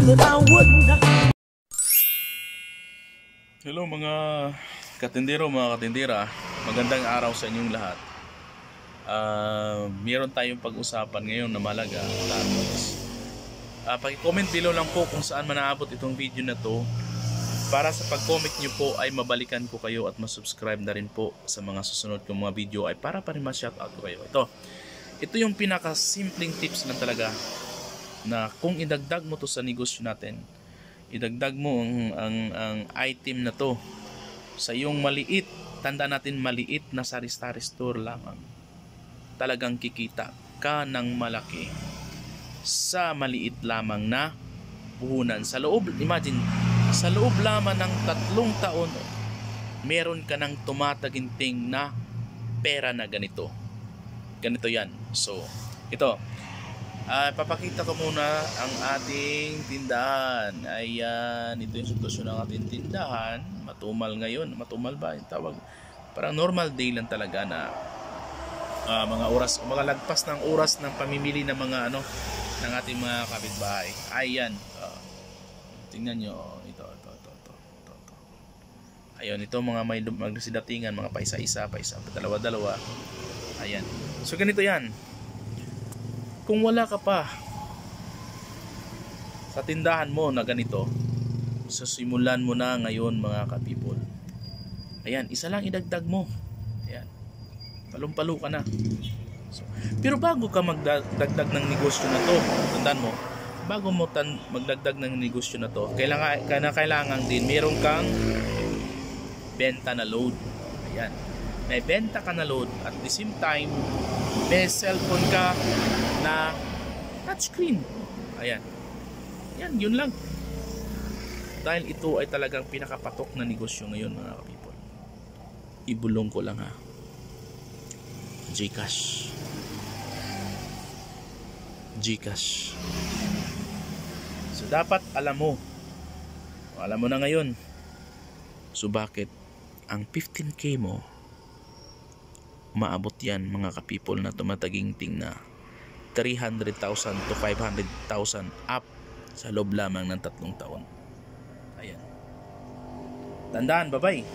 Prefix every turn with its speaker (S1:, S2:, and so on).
S1: Hello mga katindero, mga katindera. Magandang araw sa inyong lahat. Meron tayong pag-usapan ngayon na malaga. Tapos paki-comment below lang po kung saan manaabot itong video na to. Para sa pag-comment nyo po ay mabalikan ko kayo at masubscribe na rin po sa mga susunod kong mga video ay para pa rin ma-shoutout ko kayo. Ito yung pinaka-simpleng tips lang talaga na kung idagdag mo to sa negosyo natin, idagdag mo ang item na to sa iyong maliit, tanda natin maliit na sari-sari store lamang, talagang kikita ka ng malaki sa maliit lamang na puhunan. Sa loob, imagine, sa loob lamang ng 3 taon meron ka ng tumataginting na pera na ganito yan. So ito, papakita ko muna ang ating tindahan. Ayan, ito yung sitwasyon ng ating tindahan. Matumal ngayon. Matumal ba yung tawag? Parang normal day lang talaga na mga oras, mga lagpas ng oras ng pamimili ng mga ng ating mga kapitbahay. Ayan, tingnan nyo. Ito. Ayun, ito mga may magsidatingan, mga paisa-isa, dalawa-dalawa. Ayan. So ganito yan. Kung wala ka pa sa tindahan mo na ganito, so simulan mo na ngayon mga ka-people. Ayan, isa lang idagdag mo. Ayan, palumpalo ka na. So, pero bago ka magdagdag ng negosyo na to, tandaan mo, bago mo magdagdag ng negosyo na to, kailangan din meron kang benta na load. Ayan, may benta ka na load at the same time may cellphone ka na touchscreen. Ayan. Yan, yun lang. Dahil ito ay talagang pinakapatok na negosyo ngayon mga ka-people. Ibulong ko lang ha. GCash. So dapat alam mo na ngayon. So bakit ang 15K mo maabot yan mga ka-people na tumataginting na 300,000 to 500,000 up sa loob lamang ng 3 taon. Ayan. Tandaan, bye-bye.